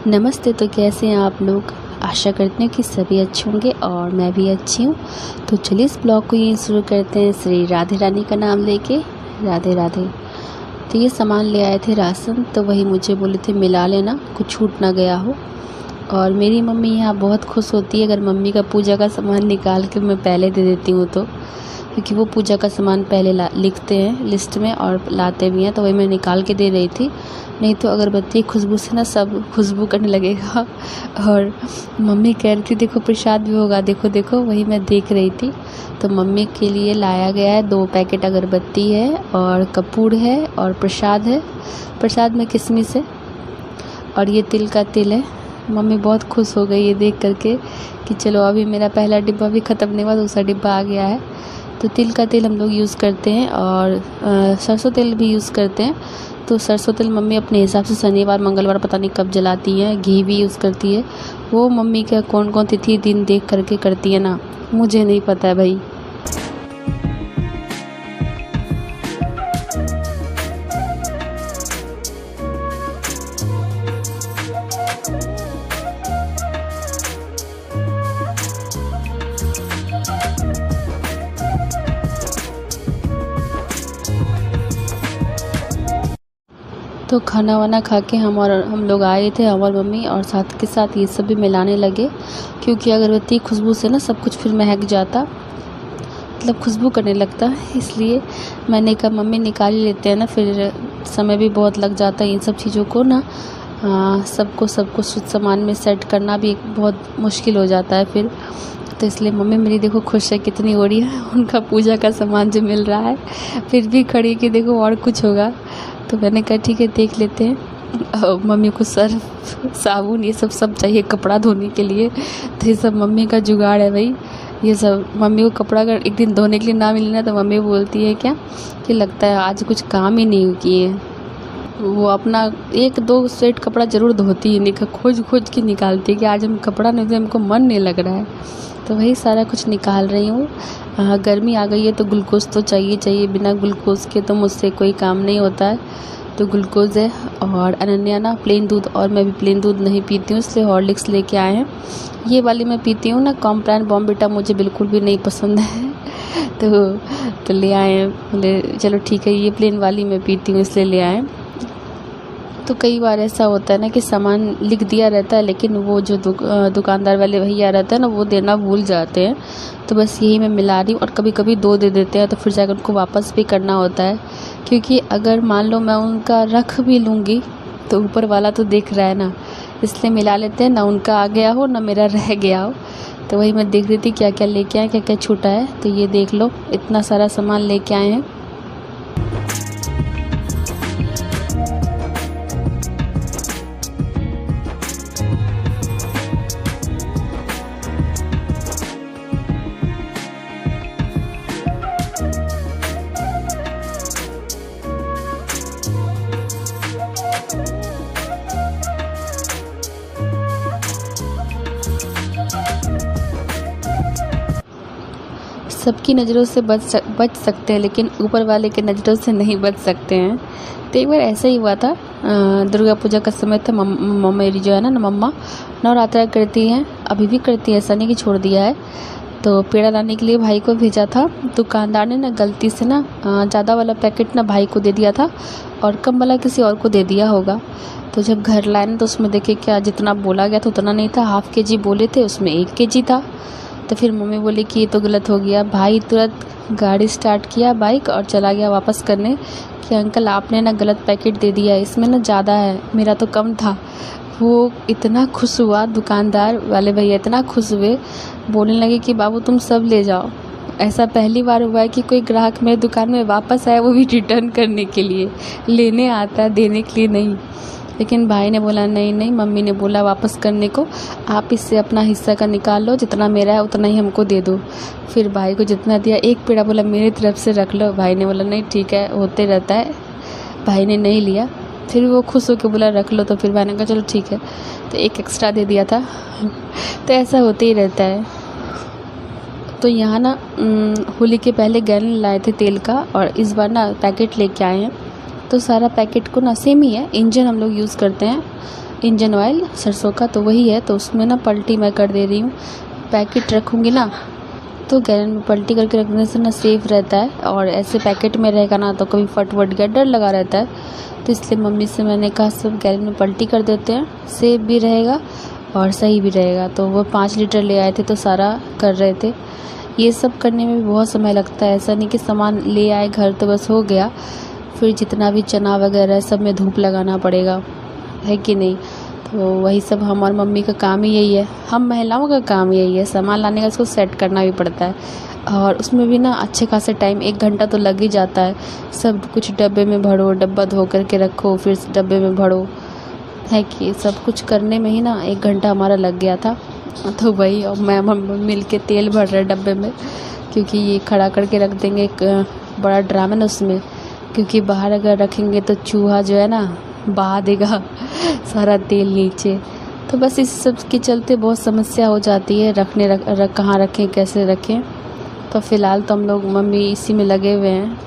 नमस्ते। तो कैसे हैं आप लोग? आशा करते हैं कि सभी अच्छे होंगे और मैं भी अच्छी हूँ। तो चलिए इस ब्लॉग को यहीं शुरू करते हैं श्री राधे रानी का नाम लेके। राधे राधे। तो ये सामान ले आए थे राशन, तो वही मुझे बोले थे मिला लेना, कुछ छूट ना गया हो। और मेरी मम्मी यहाँ बहुत खुश होती है अगर मम्मी का पूजा का सामान निकाल के मैं पहले दे देती हूँ तो, क्योंकि वो पूजा का सामान पहले लिखते हैं लिस्ट में और लाते भी हैं। तो वही मैं निकाल के दे रही थी, नहीं तो अगरबत्ती खुशबू से ना सब खुशबू करने लगेगा। और मम्मी कह रही थी देखो प्रसाद भी होगा, देखो देखो, वही मैं देख रही थी। तो मम्मी के लिए लाया गया है 2 पैकेट अगरबत्ती है और कपूर है और प्रसाद है। प्रसाद में किशमिश है और ये तिल का तिल है। मम्मी बहुत खुश हो गई ये देख करके कि चलो अभी मेरा पहला डिब्बा भी ख़त्म नहीं हुआ, दूसरा डिब्बा आ गया है। तो तिल का तेल हम लोग यूज़ करते हैं और सरसों तेल भी यूज़ करते हैं। तो सरसों तेल मम्मी अपने हिसाब से शनिवार मंगलवार पता नहीं कब जलाती है। घी भी यूज़ करती है। वो मम्मी का कौन कौन तिथि दिन देख करके करती है ना, मुझे नहीं पता है भाई। तो खाना वाना खा के हम लोग आए थे, हमारी मम्मी, और साथ के साथ ये सब भी मिलाने लगे, क्योंकि अगरबत्ती खुशबू से ना सब कुछ फिर महक जाता, मतलब खुशबू करने लगता। इसलिए मैंने कहा मम्मी निकाल ही लेते हैं ना, फिर समय भी बहुत लग जाता है इन सब चीज़ों को ना, सबको सामान में सेट करना भी बहुत मुश्किल हो जाता है फिर। तो इसलिए मम्मी मेरी देखो खुश है कितनी हो रही है, उनका पूजा का सामान जो मिल रहा है, फिर भी खड़ी कि देखो और कुछ होगा। तो मैंने कहा ठीक है देख लेते हैं। मम्मी को सर्फ साबुन ये सब चाहिए कपड़ा धोने के लिए, तो ये सब मम्मी का जुगाड़ है भाई। ये सब मम्मी को कपड़ा अगर एक दिन धोने के लिए ना मिले ना तो मम्मी बोलती है क्या कि लगता है आज कुछ काम ही नहीं किए। वो अपना 1-2 सेट कपड़ा ज़रूर धोती है, खोज के निकालती है कि आज हम कपड़ा नहीं धोते, हमको मन नहीं लग रहा है। तो वही सारा कुछ निकाल रही हूँ। गर्मी आ गई है तो ग्लूकोज़ तो चाहिए, बिना ग्लूकोज़ के तो मुझसे कोई काम नहीं होता है। तो ग्लूकोज़ है और अनन्या ना प्लेन दूध, और मैं भी प्लेन दूध नहीं पीती हूँ, इसलिए हॉर्लिक्स लेके आए हैं। ये वाली मैं पीती हूँ ना, कॉम्प्लान बॉर्नविटा मुझे बिल्कुल भी नहीं पसंद है। तो ले आए हैं, बोले चलो ठीक है ये प्लेन वाली मैं पीती हूँ इसलिए ले आए। तो कई बार ऐसा होता है ना कि सामान लिख दिया रहता है, लेकिन वो जो दुकानदार वाले भैया रहते हैं ना वो देना भूल जाते हैं। तो बस यही मैं मिला रही हूँ, और कभी कभी 2 दे देते हैं तो फिर जाकर उनको वापस भी करना होता है, क्योंकि अगर मान लो मैं उनका रख भी लूँगी तो ऊपर वाला तो देख रहा है ना, इसलिए मिला लेते हैं, ना उनका आ गया हो ना मेरा रह गया हो। तो वही मैं देख रही थी क्या क्या लेके आए, क्या क्या छूटा है। तो ये देख लो इतना सारा सामान लेके आए हैं। सबकी नज़रों से बच सकते हैं, लेकिन ऊपर वाले के नज़रों से नहीं बच सकते हैं। तो एक बार ऐसा ही हुआ था, दुर्गा पूजा का समय था। मम्मा मेरी जो है ना मम्मा नवरात्रा करती हैं, अभी भी करती है, ऐसा नहीं कि छोड़ दिया है। तो पेड़ा लाने के लिए भाई को भेजा था। दुकानदार ने ना गलती से ना ज़्यादा वाला पैकेट ना भाई को दे दिया था और कम वाला किसी और को दे दिया होगा। तो जब घर लाए ना तो उसमें देखे क्या जितना बोला गया था उतना नहीं था, ½ kg बोले थे, उसमें 1 kg था। तो फिर मम्मी बोली कि ये तो गलत हो गया। भाई तुरंत गाड़ी स्टार्ट किया बाइक और चला गया वापस करने कि अंकल आपने ना गलत पैकेट दे दिया, इसमें ना ज़्यादा है, मेरा तो कम था। वो इतना खुश हुआ, दुकानदार वाले भैया इतना खुश हुए, बोलने लगे कि बाबू तुम सब ले जाओ। ऐसा पहली बार हुआ है कि कोई ग्राहक मेरे दुकान में वापस आया, वो भी रिटर्न करने के लिए, लेने आता है देने के लिए नहीं। लेकिन भाई ने बोला नहीं, मम्मी ने बोला वापस करने को, आप इससे अपना हिस्सा का निकाल लो, जितना मेरा है उतना ही हमको दे दो। फिर भाई को जितना दिया, एक पेड़ा बोला मेरी तरफ से रख लो। भाई ने बोला नहीं ठीक है, होते रहता है। भाई ने नहीं लिया, फिर वो खुश होकर बोला रख लो। तो फिर भाई ने कहा चलो ठीक है, तो 1 एक्स्ट्रा दे दिया था। तो ऐसा होते ही रहता है। तो यहाँ ना होली के पहले गैलन लाए थे तेल का, और इस बार ना पैकेट लेके आए हैं। तो सारा पैकेट को ना सेम ही है, इंजन हम लोग यूज़ करते हैं। इंजन ऑयल सरसों का, तो वही है। तो उसमें ना पलटी मैं कर दे रही हूँ। पैकेट रखूँगी ना तो गैलन में पलटी करके रखने से ना सेफ़ रहता है, और ऐसे पैकेट में रहेगा ना तो कभी फट वट गया, डर लगा रहता है। तो इसलिए मम्मी से मैंने कहा सब गैलन में पलटी कर देते हैं, सेफ़ भी रहेगा और सही भी रहेगा। तो वो 5 लीटर ले आए थे तो सारा कर रहे थे। ये सब करने में भी बहुत समय लगता है, ऐसा नहीं कि सामान ले आए घर तो बस हो गया। फिर जितना भी चना वगैरह है सब में धूप लगाना पड़ेगा, है कि नहीं। तो वही सब हम और मम्मी का काम ही यही है, हम महिलाओं का काम यही है। सामान लाने का इसको सेट करना भी पड़ता है, और उसमें भी ना अच्छे खासे टाइम 1 घंटा तो लग ही जाता है। सब कुछ डब्बे में भरो, डब्बा धो करके रखो, फिर डब्बे में भरो, है कि सब कुछ करने में ही ना 1 घंटा हमारा लग गया था। तो वही, और मैं मम्मी मिल के तेल भर रहे डब्बे में, क्योंकि ये खड़ा करके रख देंगे एक बड़ा ड्राम है ना उसमें, क्योंकि बाहर अगर रखेंगे तो चूहा जो है ना बहा देगा सारा तेल नीचे। तो बस इस सब के चलते बहुत समस्या हो जाती है, कहाँ रखें, कैसे रखें। तो फ़िलहाल तो हम लोग मम्मी इसी में लगे हुए हैं।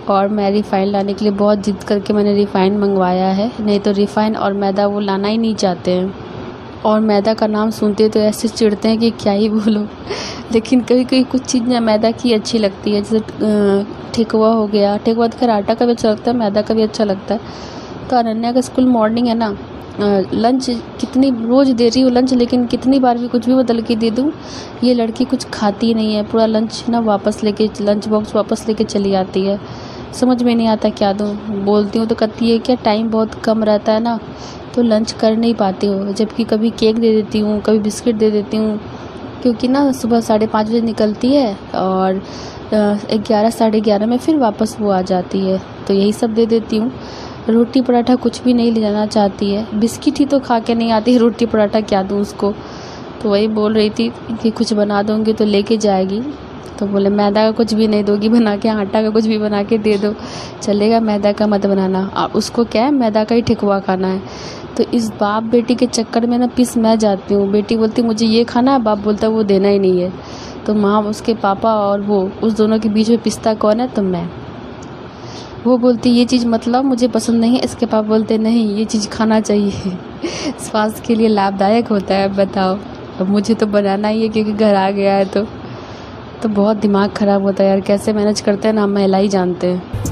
और मैं रिफ़ाइन लाने के लिए बहुत ज़िद करके मैंने रिफ़ाइन मंगवाया है, नहीं तो रिफ़ाइन और मैदा वो लाना ही नहीं चाहते हैं। और मैदा का नाम सुनते तो ऐसे चिढ़ते हैं कि क्या ही बोलो। लेकिन कभी कभी कुछ चीज़ें मैदा की अच्छी लगती है, जैसे ठेकुआ हो गया। ठेकुआ तो खैर आटा का भी अच्छा लगता है, मैदा का भी अच्छा लगता है। तो अनन्या का स्कूल मॉर्निंग है ना, लंच कितनी रोज़ दे रही हूँ लंच, लेकिन कितनी बार भी कुछ भी बदल के दे दूँ ये लड़की कुछ खाती नहीं है। पूरा लंच ना लंच बॉक्स वापस लेके चली आती है। समझ में नहीं आता क्या दूँ। बोलती हूँ तो कहती है क्या टाइम बहुत कम रहता है ना, तो लंच कर नहीं पाती हो। जबकि कभी केक दे देती हूँ, कभी बिस्किट दे देती हूँ, क्योंकि ना सुबह 5:30 बजे निकलती है और 11 साढ़े 11 में फिर वापस वो आ जाती है। तो यही सब दे देती हूँ। रोटी पराठा कुछ भी नहीं ले जाना चाहती है, बिस्किट ही तो खा के नहीं आती है, रोटी पराठा क्या दूँ उसको। तो वही बोल रही थी कि कुछ बना दूँगी तो लेके जाएगी। तो बोले मैदा का कुछ भी नहीं दोगी बना के, आटा का कुछ भी बना के दे दो चलेगा, मैदा का मत बनाना। और उसको क्या है, मैदा का ही ठेकुआ खाना है। तो इस बाप बेटी के चक्कर में ना पिस मैं जाती हूँ। बेटी बोलती मुझे ये खाना है, बाप बोलता है वो देना ही नहीं है। तो माँ, उसके पापा और वो, उस दोनों के बीच में पिसता कौन है, तो मैं। वो बोलती ये चीज़ मतलब मुझे पसंद नहीं है, इसके पापा बोलते नहीं ये चीज़ खाना चाहिए स्वास्थ्य के लिए लाभदायक होता है। बताओ, अब मुझे तो बनाना ही है क्योंकि घर आ गया है। तो बहुत दिमाग ख़राब होता है यार, कैसे मैनेज करते हैं ना, हम महिला ही जानते हैं।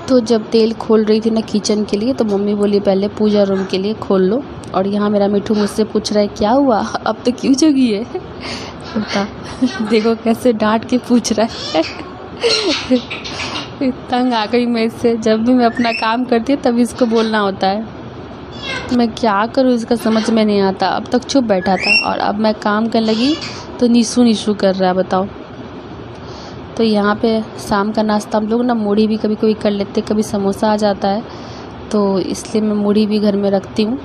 तो जब तेल खोल रही थी ना किचन के लिए, तो मम्मी बोली पहले पूजा रूम के लिए खोल लो। और यहाँ मेरा मिठू मुझसे पूछ रहा है क्या हुआ, अब तो क्यों जगी है बता देखो कैसे डांट के पूछ रहा है तंग आ गई मैं इससे। जब भी मैं अपना काम करती हूँ तभी इसको बोलना होता है। मैं क्या करूँ इसका समझ में नहीं आता। अब तक चुप बैठा था और अब मैं काम करने लगी तो नीसू कर रहा है, बताओ। तो यहाँ पे शाम का नाश्ता हम लोग ना मूढ़ी भी कभी कभी कर लेते, कभी समोसा आ जाता है तो इसलिए मैं मूढ़ी भी घर में रखती हूँ।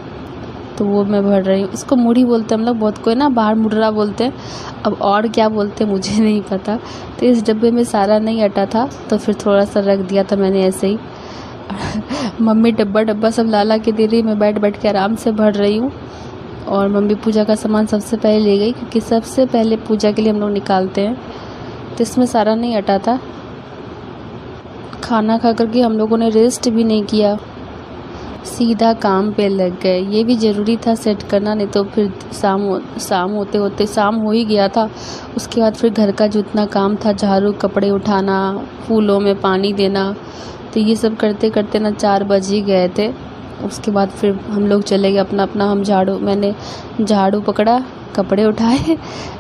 तो वो मैं भर रही हूँ। इसको मूढ़ी बोलते हैं हम लोग, बहुत कोई ना बाहर मुर्रा बोलते हैं, अब और क्या बोलते हैं मुझे नहीं पता। तो इस डब्बे में सारा नहीं अटा था तो फिर थोड़ा सा रख दिया था मैंने ऐसे ही मम्मी डब्बा सब ला के दे रही, मैं बैठ के आराम से भर रही हूँ। और मम्मी पूजा का सामान सबसे पहले ले गई, क्योंकि सबसे पहले पूजा के लिए हम लोग निकालते हैं। तो इसमें सारा नहीं अटा था। खाना खा करके हम लोगों ने रेस्ट भी नहीं किया, सीधा काम पे लग गए। ये भी ज़रूरी था सेट करना, नहीं तो फिर शाम होते शाम हो ही गया था। उसके बाद फिर घर का जितना काम था, झाड़ू, कपड़े उठाना, फूलों में पानी देना, तो ये सब करते करते ना 4 बज ही गए थे। उसके बाद फिर हम लोग चले गए अपना मैंने झाड़ू पकड़ा, कपड़े उठाए,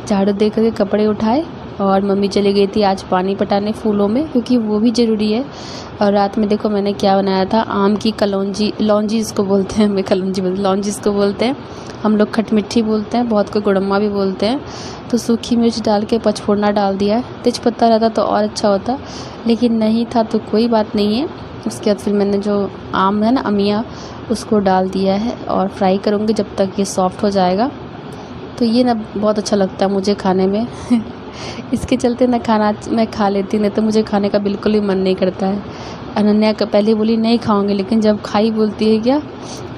झाड़ू दे करके कपड़े उठाए। और मम्मी चली गई थी आज पानी पटाने फूलों में, क्योंकि वो भी ज़रूरी है। और रात में देखो मैंने क्या बनाया था, आम की लौंजी इसको बोलते हैं, मैं लौंजी इसको बोलते हैं, हम लोग खटमिट्ठी बोलते हैं, बहुत को गुड़म्मा भी बोलते हैं। तो सूखी मिर्च डाल के पचफोड़ना डाल दिया है। तेज पत्ता रहता तो और अच्छा होता, लेकिन नहीं था तो कोई बात नहीं है। उसके बाद फिर मैंने जो आम है ना अमिया, उसको डाल दिया है और फ्राई करूँगी जब तक ये सॉफ्ट हो जाएगा। तो ये ना बहुत अच्छा लगता है मुझे खाने में इसके चलते ना खाना मैं खा लेती, नहीं तो मुझे खाने का बिल्कुल भी मन नहीं करता है। अनन्या का पहले बोली नहीं खाऊंगी, लेकिन जब खाई बोलती है क्या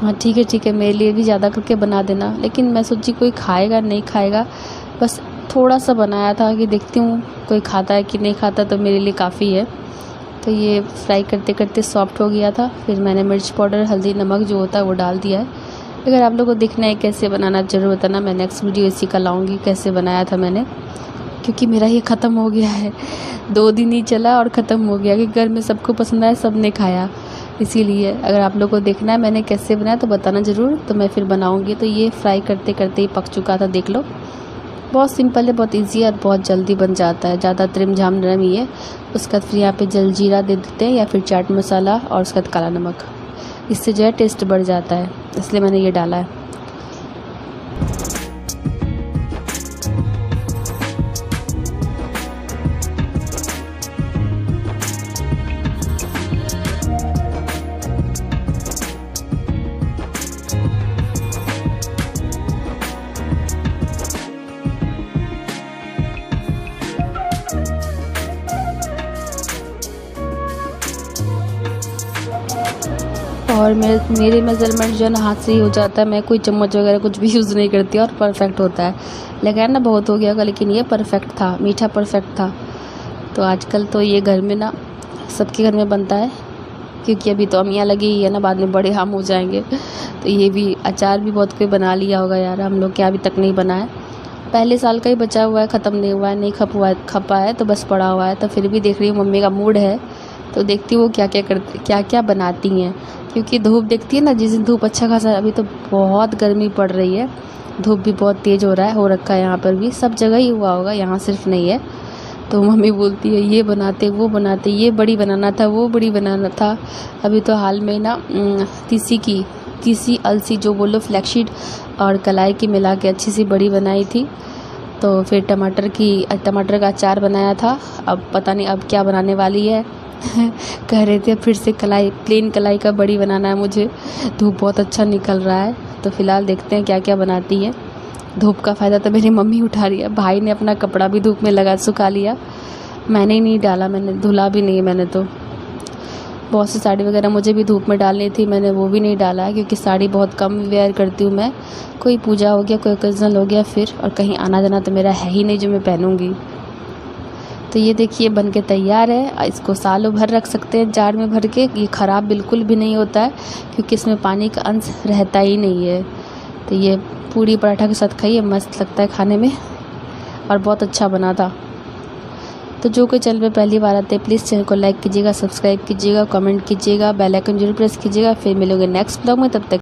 हाँ ठीक है मेरे लिए भी ज़्यादा करके बना देना। लेकिन मैं सोची कोई खाएगा नहीं खाएगा, बस थोड़ा सा बनाया था कि देखती हूँ कोई खाता है कि नहीं खाता, तो मेरे लिए काफ़ी है। तो ये फ्राई करते करते सॉफ्ट हो गया था। फिर मैंने मिर्च पाउडर, हल्दी, नमक जो होता है वो डाल दिया है। अगर आप लोगों को देखना है कैसे बनाना ज़रूर बताना, मैं नेक्स्ट वीडियो इसी का लाऊंगी कैसे बनाया था मैंने, क्योंकि मेरा ये ख़त्म हो गया है। 2 दिन ही चला और ख़त्म हो गया, कि घर में सबको पसंद आया, सब ने खाया। इसीलिए अगर आप लोगों को देखना है मैंने कैसे बनाया तो बताना ज़रूर, तो मैं फिर बनाऊँगी। तो ये फ्राई करते करते ही पक चुका था, देख लो। बहुत सिंपल है, बहुत इजी है और बहुत जल्दी बन जाता है, ज़्यादा त्रिम झाम नरम ही है। उसके बाद फिर यहाँ पे जलजीरा दे देते हैं या फिर चाट मसाला, और उसके बाद काला नमक। इससे जो है टेस्ट बढ़ जाता है, इसलिए मैंने ये डाला है। और मेरे मेज़रमेंट जो है ना हाथ से ही हो जाता है, मैं कोई चम्मच वगैरह कुछ भी यूज़ नहीं करती और परफेक्ट होता है। लगा ना बहुत हो गया होगा, लेकिन ये परफेक्ट था, मीठा परफेक्ट था। तो आजकल तो ये घर में ना सबके घर में बनता है, क्योंकि अभी तो अमियाँ लगी ही है ना, बाद में बड़े हम हो जाएंगे। तो ये भी अचार भी बहुत कोई बना लिया होगा यार, हम लोग क्या अभी तक नहीं बना है। पहले साल का ही बचा हुआ है, ख़त्म नहीं हुआ है, नहीं खपा है तो बस पड़ा हुआ है। तो फिर भी देख रही हूँ मम्मी का मूड है, तो देखती हूँ वो क्या क्या बनाती हैं, क्योंकि धूप देखती है ना, जिस दिन धूप अच्छा खासा, अभी तो बहुत गर्मी पड़ रही है, धूप भी बहुत तेज़ हो रखा है यहाँ पर भी, सब जगह ही हुआ होगा, यहाँ सिर्फ नहीं है। तो मम्मी बोलती है ये बनाते वो बनाते, ये बड़ी बनाना था वो बड़ी बनाना था। अभी तो हाल में ना तीसी अलसी जो बोलो फ्लैक्सीड और कलाई की मिला के अच्छी सी बड़ी बनाई थी। तो फिर टमाटर का अचार बनाया था। अब पता नहीं अब क्या बनाने वाली है। कह रहे थे फिर से प्लेन कलाई का बड़ी बनाना है मुझे। धूप बहुत अच्छा निकल रहा है, तो फ़िलहाल देखते हैं क्या क्या बनाती है। धूप का फ़ायदा तो मेरी मम्मी उठा रही है, भाई ने अपना कपड़ा भी धूप में सुखा लिया, मैंने ही नहीं डाला, मैंने धुला भी नहीं है। मैंने तो बहुत सी साड़ी वगैरह मुझे भी धूप में डालनी थी, मैंने वो भी नहीं डाला है, क्योंकि साड़ी बहुत कम वेयर करती हूँ मैं। कोई पूजा हो गया, कोई ओकेजनल हो गया फिर, और कहीं आना जाना तो मेरा है ही नहीं जो मैं पहनूँगी। तो ये देखिए बन के तैयार है। इसको सालों भर रख सकते हैं जार में भर के, ये ख़राब बिल्कुल भी नहीं होता है, क्योंकि इसमें पानी का अंश रहता ही नहीं है। तो ये पूरी पराठा के साथ खाइए, मस्त लगता है खाने में, और बहुत अच्छा बना था। तो जो कोई चैनल पे पहली बार आते हैं प्लीज़ चैनल को लाइक कीजिएगा, सब्सक्राइब कीजिएगा, कमेंट कीजिएगा, बेल आइकन जरूर प्रेस कीजिएगा। फिर मिलोगे नेक्स्ट ब्लॉग में, तब तक